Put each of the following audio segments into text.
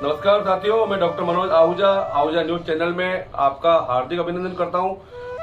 नमस्कार साथियों, मैं doctor Manoj Ahuja Ahuja news channel में आपका हार्दिक अभिनंदन करता हूं।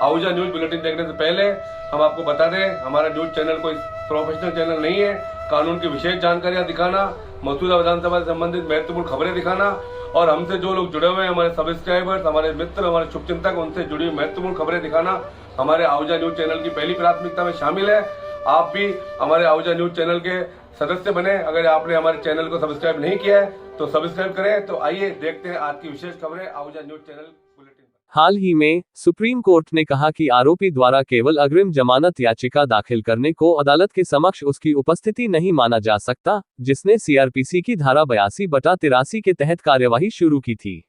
आहूजा न्यूज बुलेटिन देखने से पहले हम आपको बता दें, हमारा न्यूज चैनल कोई प्रोफेशनल चैनल नहीं है। कानून की विशेष जानकारियां दिखाना, मौजूदा विधानसभा से संबंधित महत्वपूर्ण खबरें दिखाना और हमसे जो लोग जुड़े हुए हैं, हमारे सब्सक्राइबर्स, हमारे मित्र, हमारे शुभचिंतक, उनसे जुड़ी हुई महत्वपूर्ण खबरें दिखाना हमारे आहूजा न्यूज चैनल की पहली प्राथमिकता में शामिल है। आप भी हमारे आहूजा न्यूज चैनल के सदस्य बने। अगर आपने हमारे चैनल को सब्सक्राइब नहीं किया है तो सब्सक्राइब करें। तो आइए देखते हैं आज की विशेष खबरें आहूजा न्यूज चैनल बुलेटिन। हाल ही में सुप्रीम कोर्ट ने कहा कि आरोपी द्वारा केवल अग्रिम जमानत याचिका दाखिल करने को अदालत के समक्ष उसकी उपस्थिति नहीं माना जा सकता, जिसने सीआरपीसी की धारा 82/83 के तहत कार्यवाही शुरू की थी।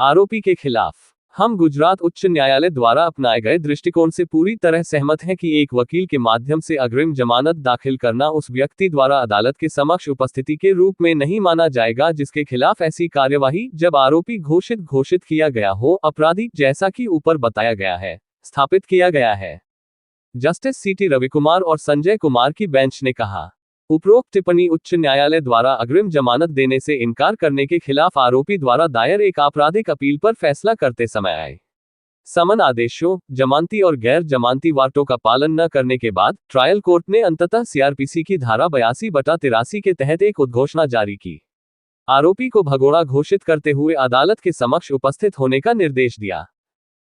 आरोपी के खिलाफ हम गुजरात उच्च न्यायालय द्वारा अपनाए गए दृष्टिकोण से पूरी तरह सहमत हैं कि एक वकील के माध्यम से अग्रिम जमानत दाखिल करना उस व्यक्ति द्वारा अदालत के समक्ष उपस्थिति के रूप में नहीं माना जाएगा जिसके खिलाफ ऐसी कार्यवाही जब आरोपी घोषित किया गया हो, अपराधी जैसा कि ऊपर बताया गया है, स्थापित किया गया है। जस्टिस सीटी रविकुमार और संजय कुमार की बेंच ने कहा, उपरोक्त टिप्पणी उच्च न्यायालय द्वारा अग्रिम जमानत देने से इनकार करने के खिलाफ आरोपी द्वारा दायर एक आपराधिक अपील पर फैसला करते समय आए। समन आदेशों, जमानती और गैर जमानती वार्टों का पालन न करने के बाद ट्रायल कोर्ट ने अंततः सीआरपीसी की धारा 82/83 के तहत एक उद्घोषणा जारी की। आरोपी को भगोड़ा घोषित करते हुए अदालत के समक्ष उपस्थित होने का निर्देश दिया।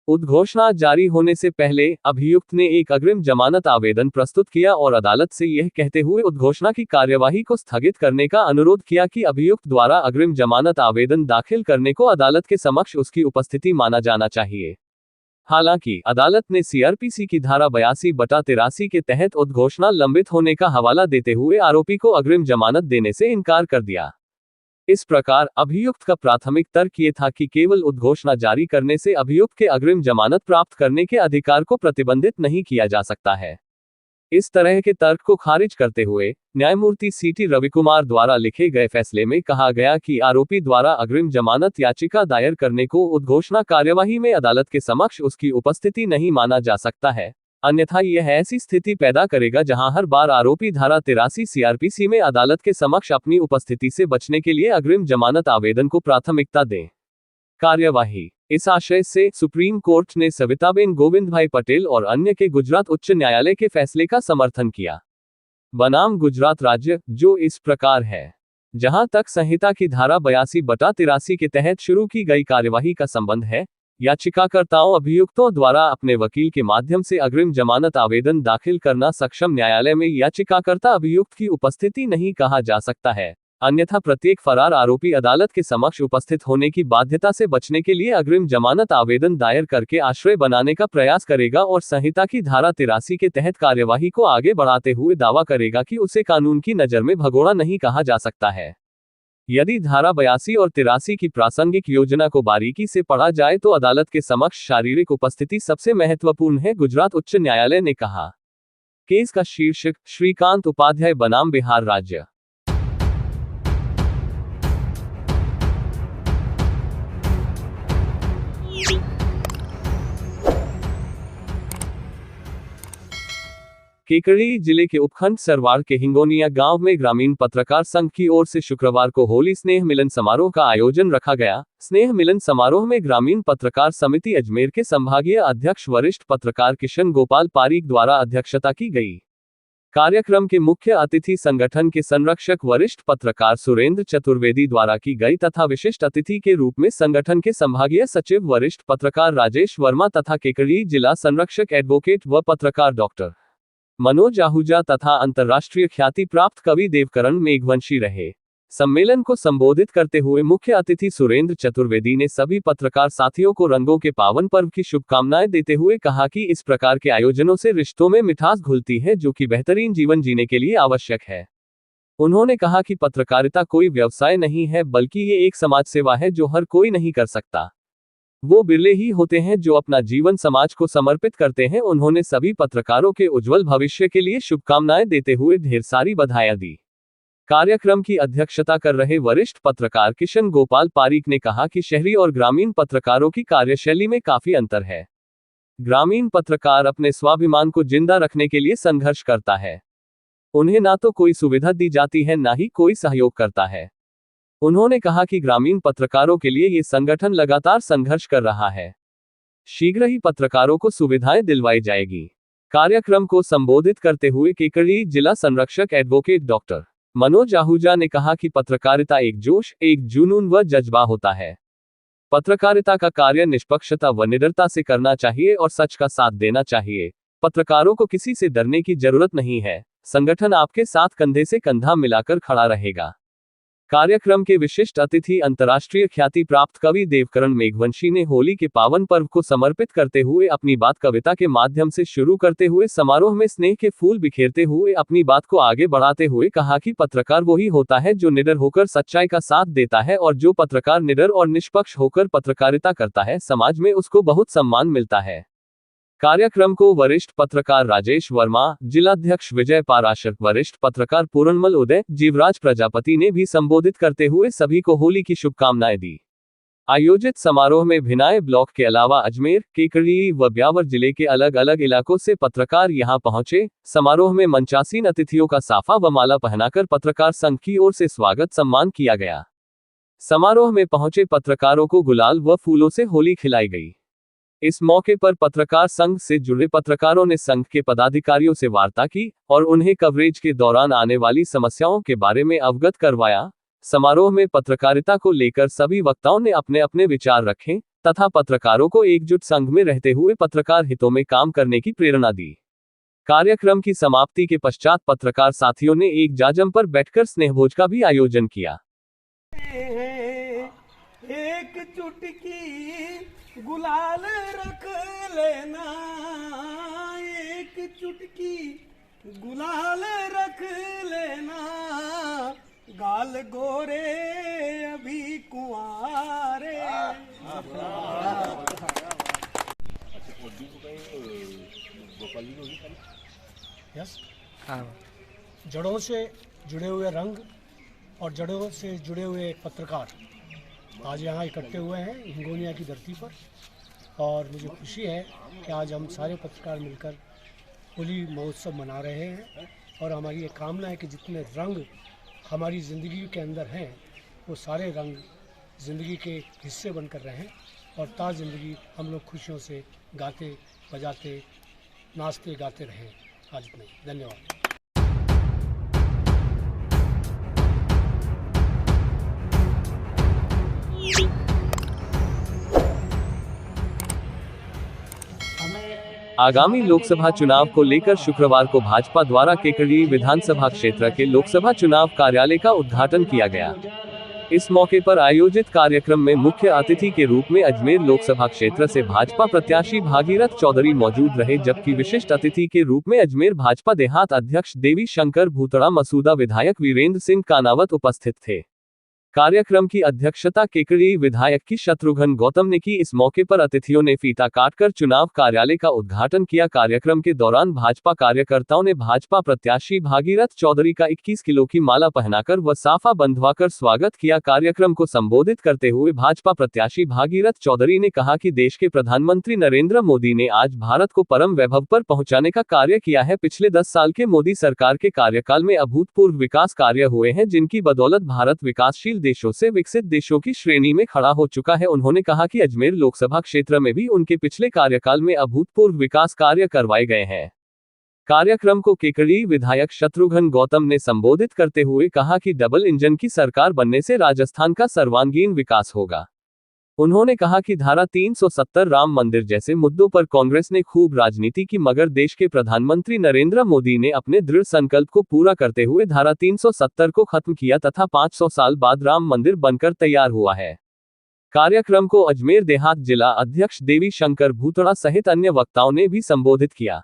उद्घोषणा जारी होने से पहले अभियुक्त ने एक अग्रिम जमानत आवेदन प्रस्तुत किया और अदालत से यह कहते हुए उद्घोषणा की कार्यवाही को स्थगित करने का अनुरोध किया कि अभियुक्त द्वारा अग्रिम जमानत आवेदन दाखिल करने को अदालत के समक्ष उसकी उपस्थिति माना जाना चाहिए। हालांकि अदालत ने सीआरपीसी की धारा 82/83 के तहत उद्घोषणा लंबित होने का हवाला देते हुए आरोपी को अग्रिम जमानत देने से इनकार कर दिया। इस प्रकार अभियुक्त का प्राथमिक तर्क ये था कि केवल उद्घोषणा जारी करने से अभियुक्त के अग्रिम जमानत प्राप्त करने के अधिकार को प्रतिबंधित नहीं किया जा सकता है। इस तरह के तर्क को खारिज करते हुए न्यायमूर्ति सीटी रविकुमार द्वारा लिखे गए फैसले में कहा गया कि आरोपी द्वारा अग्रिम जमानत याचिका दायर करने को उद्घोषणा कार्यवाही में अदालत के समक्ष उसकी उपस्थिति नहीं माना जा सकता है, अन्यथा यह ऐसी स्थिति पैदा करेगा जहां हर बार आरोपी धारा 83 सीआरपीसी में अदालत के समक्ष अपनी उपस्थिति से बचने के लिए अग्रिम जमानत आवेदन को प्राथमिकता दें। कार्यवाही इस आशय से सुप्रीम कोर्ट ने सविताबेन गोविंदभाई पटेल और अन्य के गुजरात उच्च न्यायालय के फैसले का समर्थन किया। बनाम गुजरात राज्य, जो इस प्रकार है। जहां तक संहिता की धारा 82/83 के तहत शुरू की गई कार्यवाही का संबंध है, याचिकाकर्ताओं अभियुक्तों द्वारा अपने वकील के माध्यम से अग्रिम जमानत आवेदन दाखिल करना सक्षम न्यायालय में याचिकाकर्ता अभियुक्त की उपस्थिति नहीं कहा जा सकता है, अन्यथा प्रत्येक फरार आरोपी अदालत के समक्ष उपस्थित होने की बाध्यता से बचने के लिए अग्रिम जमानत आवेदन दायर करके आश्रय बनाने का प्रयास करेगा और संहिता की धारा 83 के तहत कार्यवाही को आगे बढ़ाते हुए दावा करेगा कि उसे कानून की नज़र में भगोड़ा नहीं कहा जा सकता है। यदि धारा 82 और 83 की प्रासंगिक योजना को बारीकी से पढ़ा जाए तो अदालत के समक्ष शारीरिक उपस्थिति सबसे महत्वपूर्ण है, गुजरात उच्च न्यायालय ने कहा। केस का शीर्षक श्रीकांत उपाध्याय बनाम बिहार राज्य। केकड़ी जिले के उपखंड सरवाड़ के हिंगोनिया गांव में ग्रामीण पत्रकार संघ की ओर से शुक्रवार को होली स्नेह मिलन समारोह का आयोजन रखा गया। स्नेह मिलन समारोह में ग्रामीण पत्रकार समिति अजमेर के संभागीय अध्यक्ष वरिष्ठ पत्रकार किशन गोपाल पारीक द्वारा अध्यक्षता की गई। कार्यक्रम के मुख्य अतिथि संगठन के संरक्षक वरिष्ठ पत्रकार सुरेंद्र चतुर्वेदी द्वारा की गई तथा विशिष्ट अतिथि के रूप में संगठन के संभागीय सचिव वरिष्ठ पत्रकार राजेश वर्मा तथा केकड़ी जिला संरक्षक एडवोकेट व पत्रकार डॉक्टर मनोज आहूजा तथा अंतर्राष्ट्रीय ख्याति प्राप्त कवि देवकरण मेघवंशी रहे। सम्मेलन को संबोधित करते हुए मुख्य अतिथि सुरेंद्र चतुर्वेदी ने सभी पत्रकार साथियों को रंगों के पावन पर्व की शुभकामनाएं देते हुए कहा कि इस प्रकार के आयोजनों से रिश्तों में मिठास घुलती है, जो कि बेहतरीन जीवन जीने के लिए आवश्यक है। उन्होंने कहा कि पत्रकारिता कोई व्यवसाय नहीं है, बल्कि ये एक समाज सेवा है जो हर कोई नहीं कर सकता। वो बिरले ही होते हैं जो अपना जीवन समाज को समर्पित करते हैं। उन्होंने सभी पत्रकारों के उज्जवल भविष्य के लिए शुभकामनाएं देते हुए ढेर सारी बधाइयां दी। कार्यक्रम की अध्यक्षता कर रहे वरिष्ठ पत्रकार किशन गोपाल पारीक ने कहा कि शहरी और ग्रामीण पत्रकारों की कार्यशैली में काफी अंतर है। ग्रामीण पत्रकार अपने स्वाभिमान को जिंदा रखने के लिए संघर्ष करता है। उन्हें ना तो कोई सुविधा दी जाती है, ना ही कोई सहयोग करता है। उन्होंने कहा कि ग्रामीण पत्रकारों के लिए ये संगठन लगातार संघर्ष कर रहा है। शीघ्र ही पत्रकारों को सुविधाएं दिलवाई जाएगी। कार्यक्रम को संबोधित करते हुए केकड़ी जिला संरक्षक एडवोकेट डॉक्टर मनोज आहूजा ने कहा कि पत्रकारिता एक जोश, एक जुनून व जज्बा होता है। पत्रकारिता का कार्य निष्पक्षता व निडरता से करना चाहिए और सच का साथ देना चाहिए। पत्रकारों को किसी से डरने की जरूरत नहीं है। संगठन आपके साथ कंधे से कंधा मिलाकर खड़ा रहेगा। कार्यक्रम के विशिष्ट अतिथि अंतर्राष्ट्रीय ख्याति प्राप्त कवि देवकरण मेघवंशी ने होली के पावन पर्व को समर्पित करते हुए अपनी बात कविता के माध्यम से शुरू करते हुए समारोह में स्नेह के फूल बिखेरते हुए अपनी बात को आगे बढ़ाते हुए कहा कि पत्रकार वही होता है जो निडर होकर सच्चाई का साथ देता है, और जो पत्रकार निडर और निष्पक्ष होकर पत्रकारिता करता है, समाज में उसको बहुत सम्मान मिलता है। कार्यक्रम को वरिष्ठ पत्रकार राजेश वर्मा, जिलाध्यक्ष विजय पाराशर, वरिष्ठ पत्रकार पूर्णमल उदय, जीवराज प्रजापति ने भी संबोधित करते हुए सभी को होली की शुभकामनाएं दी। आयोजित समारोह में भिनाई ब्लॉक के अलावा अजमेर, केकड़ी व ब्यावर जिले के अलग अलग इलाकों से पत्रकार यहां पहुंचे। समारोह में मंचासीन अतिथियों का साफा व माला पहनाकर पत्रकार संघ की ओर से स्वागत सम्मान किया गया। समारोह में पहुंचे पत्रकारों को गुलाल व फूलों से होली खिलाई गई। इस मौके पर पत्रकार संघ से जुड़े पत्रकारों ने संघ के पदाधिकारियों से वार्ता की और उन्हें कवरेज के दौरान आने वाली समस्याओं के बारे में अवगत करवाया। समारोह में पत्रकारिता को लेकर सभी वक्ताओं ने अपने अपने विचार रखे तथा पत्रकारों को एकजुट संघ में रहते हुए पत्रकार हितों में काम करने की प्रेरणा दी। कार्यक्रम की समाप्ति के पश्चात पत्रकार साथियों ने एक जाजम पर बैठकर स्नेहभोज का भी आयोजन किया। एक चुटकी गुलाल रख लेना, एक चुटकी गुलाल रख लेना, गाल गोरे अभी कुंवारे। यस, जड़ों से जुड़े हुए रंग और जड़ों से जुड़े हुए पत्रकार आज यहाँ इकट्ठे हुए हैं हिंगोनिया की धरती पर, और मुझे खुशी है कि आज हम सारे पत्रकार मिलकर होली महोत्सव मना रहे हैं। और हमारी ये कामना है कि जितने रंग हमारी ज़िंदगी के अंदर हैं वो सारे रंग ज़िंदगी के हिस्से बनकर रहें और ता ज़िंदगी हम लोग खुशियों से गाते बजाते नाचते गाते रहें। आज इतना ही, धन्यवाद। आगामी लोकसभा चुनाव को लेकर शुक्रवार को भाजपा द्वारा केकड़ी विधानसभा क्षेत्र के लोकसभा चुनाव कार्यालय का उद्घाटन किया गया। इस मौके पर आयोजित कार्यक्रम में मुख्य अतिथि के रूप में अजमेर लोकसभा क्षेत्र से भाजपा प्रत्याशी भागीरथ चौधरी मौजूद रहे, जबकि विशिष्ट अतिथि के रूप में अजमेर भाजपा देहात अध्यक्ष देवी शंकर भूतड़ा, मसूदा विधायक वीरेंद्र सिंह कानावत उपस्थित थे। कार्यक्रम की अध्यक्षता केकड़ी विधायक की शत्रुघ्न गौतम ने की। इस मौके पर अतिथियों ने फीता काटकर चुनाव कार्यालय का उद्घाटन किया। कार्यक्रम के दौरान भाजपा कार्यकर्ताओं ने भाजपा प्रत्याशी भागीरथ चौधरी का 21 किलो की माला पहनाकर व साफा बंधवाकर स्वागत किया। कार्यक्रम को संबोधित करते हुए भाजपा प्रत्याशी भागीरथ चौधरी ने कहा कि देश के प्रधानमंत्री नरेंद्र मोदी ने आज भारत को परम वैभव पर पहुंचाने का कार्य किया है। पिछले 10 साल के मोदी सरकार के कार्यकाल में अभूतपूर्व विकास कार्य हुए हैं, जिनकी बदौलत भारत विकासशील देशों से विकसित देशों की श्रेणी में खड़ा हो चुका है। उन्होंने कहा कि अजमेर लोकसभा क्षेत्र में भी उनके पिछले कार्यकाल में अभूतपूर्व विकास कार्य करवाए गए हैं। कार्यक्रम को केकड़ी विधायक शत्रुघ्न गौतम ने संबोधित करते हुए कहा कि डबल इंजन की सरकार बनने से राजस्थान का सर्वांगीण विकास होगा। उन्होंने कहा कि धारा 370 राम मंदिर जैसे मुद्दों पर कांग्रेस ने खूब राजनीति की, मगर देश के प्रधानमंत्री नरेंद्र मोदी ने अपने दृढ़ संकल्प को पूरा करते हुए धारा 370 को खत्म किया तथा 500 साल बाद राम मंदिर बनकर तैयार हुआ है। कार्यक्रम को अजमेर देहात जिला अध्यक्ष देवी शंकर भूतड़ा सहित अन्य वक्ताओं ने भी संबोधित किया।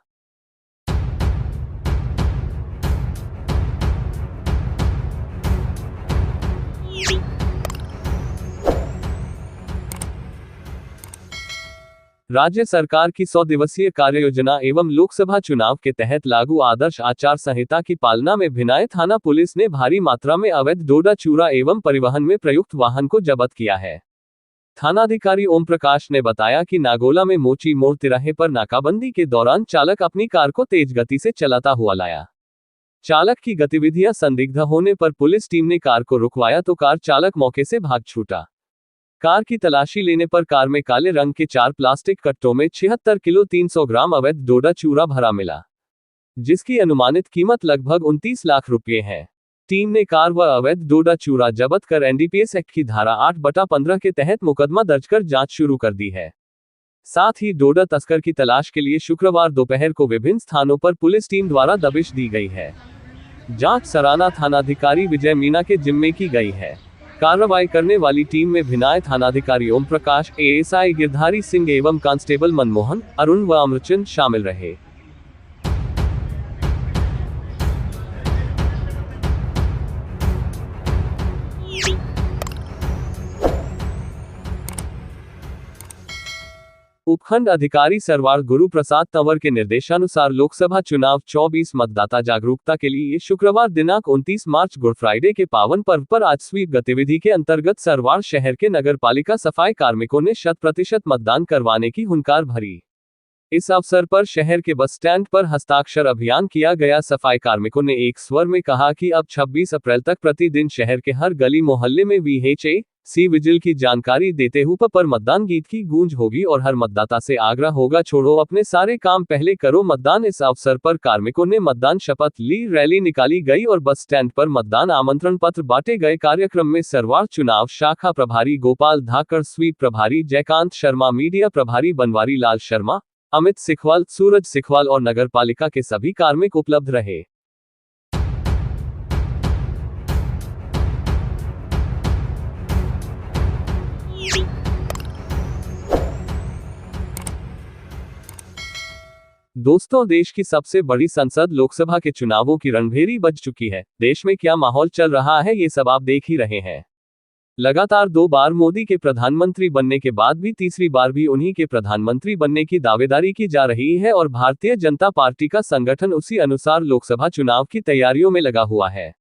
राज्य सरकार की 100 दिवसीय कार्ययोजना एवं लोकसभा चुनाव के तहत लागू आदर्श आचार संहिता की पालना में भिनाई थाना पुलिस ने भारी मात्रा में अवैध डोडा चूरा एवं परिवहन में प्रयुक्त वाहन को जब्त किया है। थानाधिकारी ओम प्रकाश ने बताया कि नागोला में मोची मोड़ तिराहे पर नाकाबंदी के दौरान चालक अपनी कार को तेज गति से चलाता हुआ लाया। चालक की गतिविधियां संदिग्ध होने पर पुलिस टीम ने कार को रुकवाया तो कार चालक मौके से भाग छूटा। कार की तलाशी लेने पर कार में काले रंग के 4 प्लास्टिक कट्टों में 76 किलो 300 ग्राम अवैध डोडा चूरा भरा मिला, जिसकी अनुमानित कीमत लगभग 29 लाख रुपए है। टीम ने कार व अवैध डोडा चूरा जब्त कर एनडीपीएस एक्ट की धारा 8/15 के तहत मुकदमा दर्ज कर जांच शुरू कर दी है। साथ ही डोडा तस्कर की तलाश के लिए शुक्रवार दोपहर को विभिन्न स्थानों पर पुलिस टीम द्वारा दबिश दी गई है। जांच सराना थानाधिकारी विजय मीना के जिम्मे की गई है। कार्रवाई करने वाली टीम में भिनाय थानाधिकारी ओम प्रकाश, एएसआई गिरधारी सिंह एवं कांस्टेबल मनमोहन, अरुण व अमरचंद शामिल रहे। उपखंड अधिकारी सरवार गुरु प्रसाद तंवर के निर्देशानुसार लोकसभा चुनाव 24 मतदाता जागरूकता के लिए शुक्रवार दिनांक 29 मार्च गुड फ्राइडे के पावन पर्व पर आज स्वीप गतिविधि के अंतर्गत सरवार शहर के नगरपालिका सफाई कार्मिकों ने 100% मतदान करवाने की हुंकार भरी। इस अवसर पर शहर के बस स्टैंड पर हस्ताक्षर अभियान किया गया। सफाई कार्मिकों ने एक स्वर में कहा कि अब 26 अप्रैल तक प्रतिदिन शहर के हर गली मोहल्ले में VHC विजिल की जानकारी देते हुए पर मतदान गीत की गूंज होगी और हर मतदाता से आग्रह होगा, छोड़ो अपने सारे काम पहले करो मतदान। इस अवसर पर कार्मिकों ने मतदान शपथ ली, रैली निकाली गई और बस स्टैंड पर मतदान आमंत्रण पत्र बांटे गए। कार्यक्रम में सरवार चुनाव शाखा प्रभारी गोपाल धाकड़, स्वीप प्रभारी जयकांत शर्मा, मीडिया प्रभारी बनवारी लाल शर्मा, अमित सिखवाल, सूरज सिखवाल और नगरपालिका के सभी कार्मिक उपलब्ध रहे। दोस्तों, देश की सबसे बड़ी संसद लोकसभा के चुनावों की रणभेरी बज चुकी है। देश में क्या माहौल चल रहा है ये सब आप देख ही रहे हैं। लगातार 2 बार मोदी के प्रधानमंत्री बनने के बाद भी तीसरी बार भी उन्हीं के प्रधानमंत्री बनने की दावेदारी की जा रही है और भारतीय जनता पार्टी का संगठन उसी अनुसार लोकसभा चुनाव की तैयारियों में लगा हुआ है।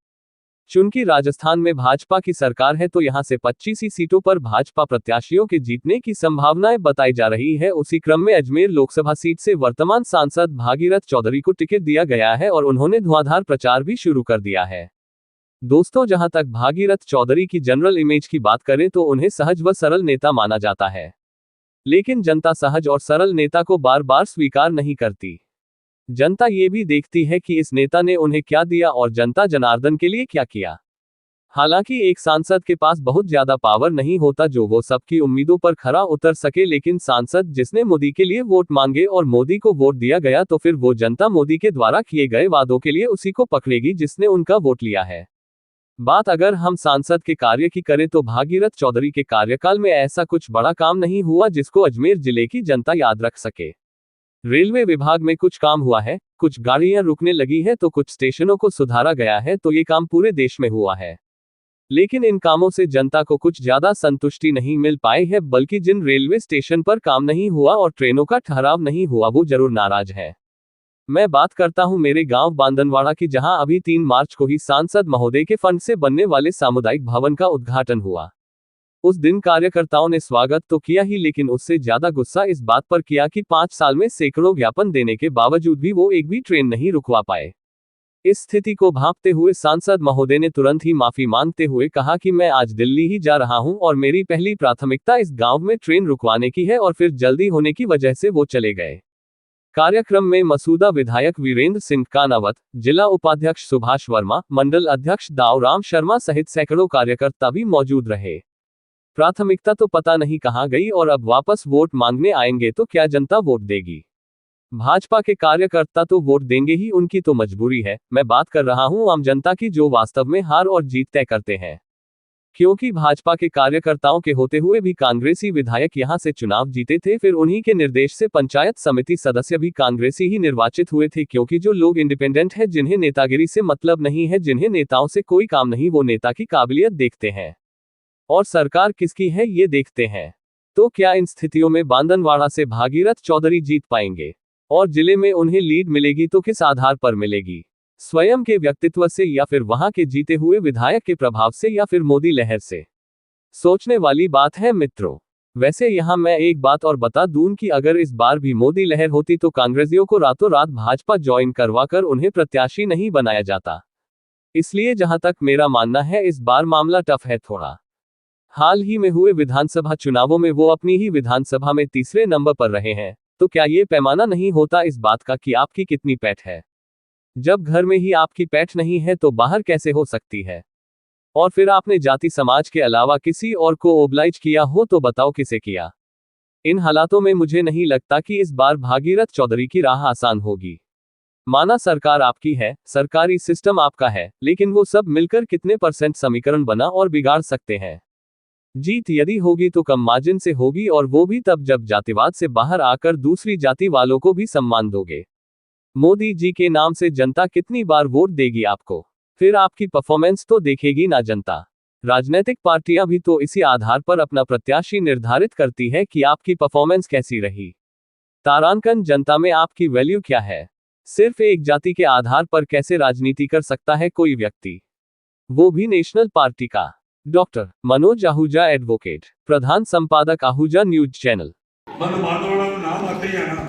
चूंकि राजस्थान में भाजपा की सरकार है तो यहां से 25 ही सीटों पर भाजपा प्रत्याशियों के जीतने की संभावनाएं बताई जा रही है। उसी क्रम में अजमेर लोकसभा सीट से वर्तमान सांसद भागीरथ चौधरी को टिकट दिया गया है और उन्होंने धुआंधार प्रचार भी शुरू कर दिया है। दोस्तों, जहां तक भागीरथ चौधरी की जनरल इमेज की बात करें तो उन्हें सहज व सरल नेता माना जाता है, लेकिन जनता सहज और सरल नेता को बार बार स्वीकार नहीं करती। जनता ये भी देखती है कि इस नेता ने उन्हें क्या दिया और जनता जनार्दन के लिए क्या किया। हालांकि एक सांसद के पास बहुत ज्यादा पावर नहीं होता जो वो सबकी उम्मीदों पर खरा उतर सके, लेकिन सांसद जिसने मोदी के लिए वोट मांगे और मोदी को वोट दिया गया तो फिर वो जनता मोदी के द्वारा किए गए वादों के लिए उसी को पकड़ेगी जिसने उनका वोट लिया है। बात अगर हम सांसद के कार्य की करें तो भागीरथ चौधरी के कार्यकाल में ऐसा कुछ बड़ा काम नहीं हुआ जिसको अजमेर जिले की जनता याद रख सके। रेलवे विभाग में कुछ काम हुआ है, कुछ गाड़ियां रुकने लगी है तो कुछ स्टेशनों को सुधारा गया है, तो ये काम पूरे देश में हुआ है। लेकिन इन कामों से जनता को कुछ ज्यादा संतुष्टि नहीं मिल पाई है, बल्कि जिन रेलवे स्टेशन पर काम नहीं हुआ और ट्रेनों का ठहराव नहीं हुआ वो जरूर नाराज है। मैं बात करता हूं मेरे गांव बांदनवाड़ा की, जहां अभी 3 मार्च को ही सांसद महोदय के फंड से बनने वाले सामुदायिक भवन का उद्घाटन हुआ। उस दिन कार्यकर्ताओं ने स्वागत तो किया ही, लेकिन उससे ज्यादा गुस्सा इस बात पर किया कि 5 साल में सैकड़ों ज्ञापन देने के बावजूद भी वो एक भी ट्रेन नहीं रुकवा पाए। इस स्थिति को भांपते हुए सांसद महोदय ने तुरंत ही माफी मांगते हुए कहा कि मैं आज दिल्ली ही जा रहा हूं और मेरी पहली प्राथमिकता इस गांव में ट्रेन रुकवाने की है, और फिर जल्दी होने की वजह से वो चले गए। कार्यक्रम में मसूदा विधायक वीरेंद्र सिंह कानावत, जिला उपाध्यक्ष सुभाष वर्मा, मंडल अध्यक्ष दाऊराम शर्मा सहित सैकड़ों कार्यकर्ता भी मौजूद रहे। प्राथमिकता तो पता नहीं कहां गई और अब वापस वोट मांगने आएंगे तो क्या जनता वोट देगी? भाजपा के कार्यकर्ता तो वोट देंगे ही, उनकी तो मजबूरी है। मैं बात कर रहा हूं आम जनता की, जो वास्तव में हार और जीत तय करते हैं। क्योंकि भाजपा के कार्यकर्ताओं के होते हुए भी कांग्रेसी विधायक यहां से चुनाव जीते थे, फिर उन्हीं के निर्देश से पंचायत समिति सदस्य भी कांग्रेसी ही निर्वाचित हुए थे। क्योंकि जो लोग इंडिपेंडेंट हैं, जिन्हें नेतागिरी से मतलब नहीं है, जिन्हें नेताओं से कोई काम नहीं, वो नेता की काबिलियत देखते हैं और सरकार किसकी है ये देखते हैं। तो क्या इन स्थितियों में बांदनवाड़ा से भागीरथ चौधरी जीत पाएंगे? और जिले में उन्हें लीड मिलेगी तो किस आधार पर मिलेगी? स्वयं के व्यक्तित्व से, या फिर वहां के जीते हुए विधायक के प्रभाव से, या फिर मोदी लहर से? सोचने वाली बात है मित्रों। वैसे यहाँ मैं एक बात और बता दूं कि अगर इस बार भी मोदी लहर होती तो कांग्रेसियों को रातों रात भाजपा ज्वाइन करवाकर उन्हें प्रत्याशी नहीं बनाया जाता। इसलिए जहां तक मेरा मानना है इस बार मामला टफ है थोड़ा। हाल ही में हुए विधानसभा चुनावों में वो अपनी ही विधानसभा में तीसरे नंबर पर रहे हैं, तो क्या ये पैमाना नहीं होता इस बात का कि आपकी कितनी पैठ है? जब घर में ही आपकी पैठ नहीं है तो बाहर कैसे हो सकती है? और फिर आपने जाति समाज के अलावा किसी और को ओब्लाइज किया हो तो बताओ किसे किया? इन हालातों में मुझे नहीं लगता कि इस बार भागीरथ चौधरी की राह आसान होगी। माना सरकार आपकी है, सरकारी सिस्टम आपका है, लेकिन वो सब मिलकर कितने % समीकरण बना और बिगाड़ सकते हैं? जीत यदि होगी तो कम मार्जिन से होगी, और वो भी तब जब जातिवाद से बाहर आकर दूसरी जाति वालों को भी सम्मान दोगे। मोदी जी के नाम से जनता कितनी बार वोट देगी आपको? फिर आपकी परफॉर्मेंस तो देखेगी ना जनता। राजनीतिक पार्टियां भी तो इसी आधार पर अपना प्रत्याशी निर्धारित करती है कि आपकी परफॉर्मेंस कैसी रही। तारांकन जनता में आपकी वैल्यू क्या है? सिर्फ एक जाति के आधार पर कैसे राजनीति कर सकता है कोई व्यक्ति, वो भी नेशनल पार्टी का? डॉक्टर मनोज आहूजा, एडवोकेट, प्रधान संपादक आहूजा न्यूज चैनल। नाम आते ही है ना,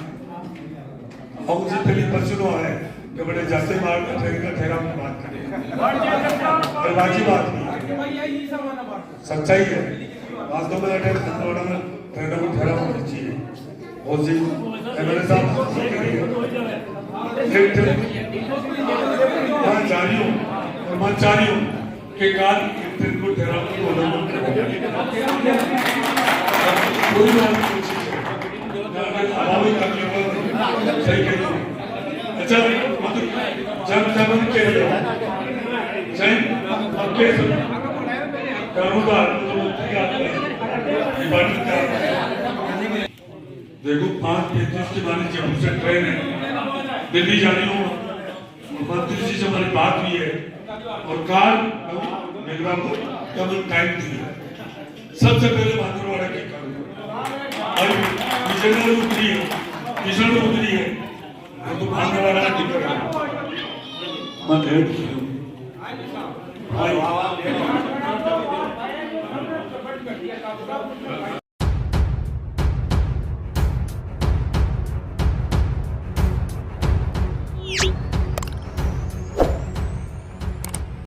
हमसे पहली पर्सनों है कि बड़े जाते मार का ठहरा में बात करें, बाकी बात नहीं, सच्चाई है। वास्तव में ठहरा में होनी चाहिए। और जी एमएलए साहब मैं जारी हूँ और मैं चाह हूँ कि काल को ठहरा कोई बात सही कही। अच्छा जब जब के देखो 5:35 के बाद जम्मू से ट्रेन है, दिल्ली जा रही हूँ, मंत्री जी से हमारी बात हुई है और कार मेघरा को कब टाइम दी है। सबसे पहले भांगरवाड़ा की कार और किशन उतरी है, तो भांगरवाड़ा टिकट है।